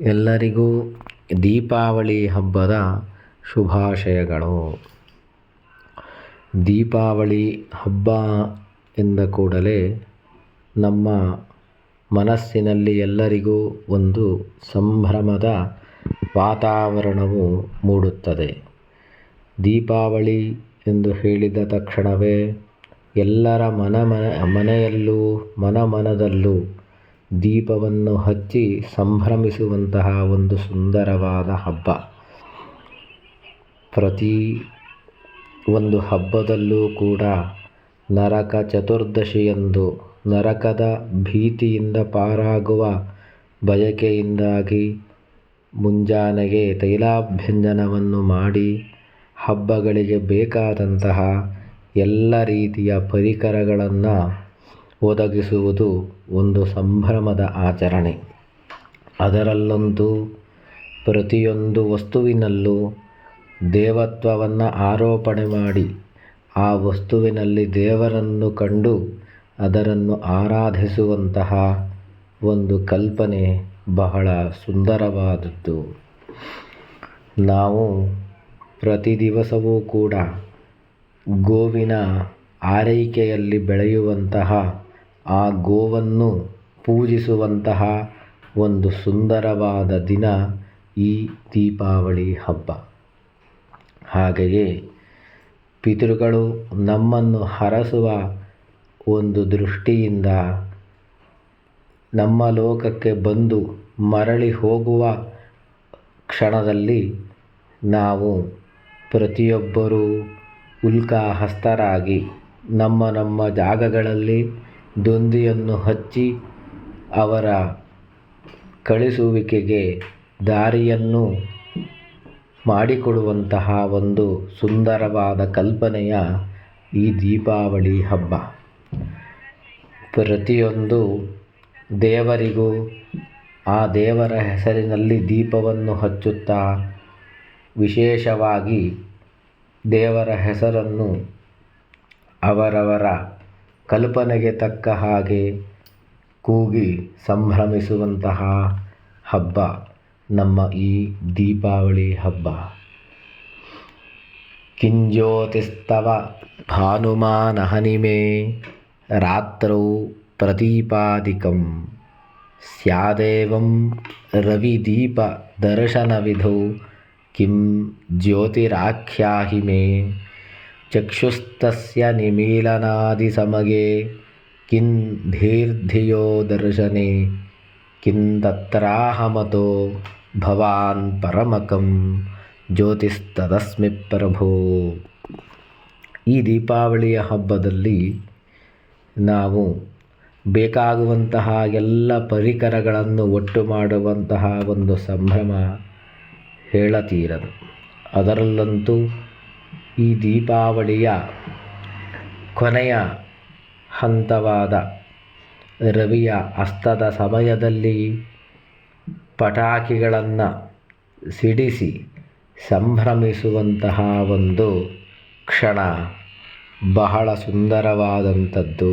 ಎಲ್ಲರಿಗೂ ದೀಪಾವಳಿ ಹಬ್ಬದ ಶುಭಾಶಯಗಳು. ದೀಪಾವಳಿ ಹಬ್ಬ ಎಂದ ಕೂಡಲೇ ನಮ್ಮ ಮನಸ್ಸಿನಲ್ಲಿ ಎಲ್ಲರಿಗೂ ಒಂದು ಸಂಭ್ರಮದ ವಾತಾವರಣವು ಮೂಡುತ್ತದೆ. ದೀಪಾವಳಿ ಎಂದು ಹೇಳಿದ ತಕ್ಷಣವೇ ಎಲ್ಲರ ಮನೆಯಲ್ಲೂ ಮನದಲ್ಲೂ ದೀಪವನ್ನು ಹಚ್ಚಿ ಸಂಭ್ರಮಿಸುವಂತಹ ಒಂದು ಸುಂದರವಾದ ಹಬ್ಬ. ಪ್ರತಿ ಒಂದು ಹಬ್ಬದಲ್ಲೂ ಕೂಡ ನರಕ ಚತುರ್ದಶಿಯಂದು ನರಕದ ಭೀತಿಯಿಂದ ಪಾರಾಗುವ ಬಯಕೆಯಿಂದಾಗಿ ಮುಂಜಾನೆಗೆ ತೈಲಾಭ್ಯಂಜನವನ್ನು ಮಾಡಿ ಹಬ್ಬಗಳಿಗೆ ಬೇಕಾದಂತಹ ಎಲ್ಲ ರೀತಿಯ ಪರಿಕರಗಳನ್ನು ಒದಗಿಸುವುದು ಒಂದು ಸಂಭ್ರಮದ ಆಚರಣೆ. ಅದರಲ್ಲಂತೂ ಪ್ರತಿಯೊಂದು ವಸ್ತುವಿನಲ್ಲೂ ದೇವತ್ವವನ್ನು ಆರೋಪಣೆ ಮಾಡಿ ಆ ವಸ್ತುವಿನಲ್ಲಿ ದೇವರನ್ನು ಕಂಡು ಅದನ್ನು ಆರಾಧಿಸುವಂತಹ ಒಂದು ಕಲ್ಪನೆ ಬಹಳ ಸುಂದರವಾದದ್ದು. ನಾವು ಪ್ರತಿ ದಿವಸವೂ ಕೂಡ ಗೋವಿನ ಆರೈಕೆಯಲ್ಲಿ ಬೆಳೆಯುವಂತಹ ಆ ಗೋವನ್ನು ಪೂಜಿಸುವಂತಹ ಒಂದು ಸುಂದರವಾದ ದಿನ ಈ ದೀಪಾವಳಿ ಹಬ್ಬ. ಹಾಗೆಯೇ ಪಿತೃಗಳು ನಮ್ಮನ್ನು ಹರಸುವ ಒಂದು ದೃಷ್ಟಿಯಿಂದ ನಮ್ಮ ಲೋಕಕ್ಕೆ ಬಂದು ಮರಳಿ ಹೋಗುವ ಕ್ಷಣದಲ್ಲಿ ನಾವು ಪ್ರತಿಯೊಬ್ಬರೂ ಉಲ್ಕಾಹಸ್ತರಾಗಿ ನಮ್ಮ ಜಾಗಗಳಲ್ಲಿ ದೊಂದಿಯನ್ನು ಹಚ್ಚಿ ಅವರ ಕಳಿಸುವಿಕೆಗೆ ದಾರಿಯನ್ನು ಮಾಡಿಕೊಡುವಂತಹ ಒಂದು ಸುಂದರವಾದ ಕಲ್ಪನೆಯ ಈ ದೀಪಾವಳಿ ಹಬ್ಬ. ಪ್ರತಿಯೊಂದು ದೇವರಿಗೂ ಆ ದೇವರ ಹೆಸರಿನಲ್ಲಿ ದೀಪವನ್ನು ಹಚ್ಚುತ್ತಾ ವಿಶೇಷವಾಗಿ ದೇವರ ಹೆಸರನ್ನು ಅವರವರ ಕಲ್ಪನೆಗೆ ತಕ್ಕ ಹಾಗೆ ಕೂಗಿ ಸಂಭ್ರಮಿಸುವಂತಹ ಹಬ್ಬ ನಮ್ಮ ಈ ದೀಪಾವಳಿ ಹಬ್ಬ. ಕಿಂಜ್ಯೋತಿಸ್ತವ ಭಾನುಮಾನಹನಿಮೇ ರಾತ್ರೌ ಪ್ರದೀಪಾದಿಕಂ ಸ್ಯಾದೇವಂ ರವಿದೀಪ ದರ್ಶನವಿಧೌ ಕಿಂ ಜ್ಯೋತಿರಾಖ್ಯಾಹಿ ಮೇ ಚಕ್ಷುಸ್ತಸ್ಯ ನಿಮೀಲನಾದಿಸಮಯೇ ಕಿಂ ಧೀರ್ಧಿಯೋ ದರ್ಶನೆ ಕಿಂ ತತ್ರಾಹಮತೋ ಭವಾನ್ ಪರಮಕಂ ಜ್ಯೋತಿಸ್ತದಸ್ಮಿ ಪ್ರಭೋ. ಈ ದೀಪಾವಳಿಯ ಹಬ್ಬದಲ್ಲಿ ನಾವು ಬೇಕಾಗುವಂತಹ ಎಲ್ಲ ಪರಿಕರಗಳನ್ನು ಒಟ್ಟು ಮಾಡುವಂತಹ ಒಂದು ಸಂಭ್ರಮ ಹೇಳತೀರದು. ಅದರಲ್ಲಂತೂ ಈ ದೀಪಾವಳಿಯ ಕೊನೆಯ ಹಂತವಾದ ರವಿಯ ಅಸ್ತದ ಸಮಯದಲ್ಲಿ ಪಟಾಕಿಗಳನ್ನು ಸಿಡಿಸಿ ಸಂಭ್ರಮಿಸುವಂತಹ ಒಂದು ಕ್ಷಣ ಬಹಳ ಸುಂದರವಾದಂಥದ್ದು.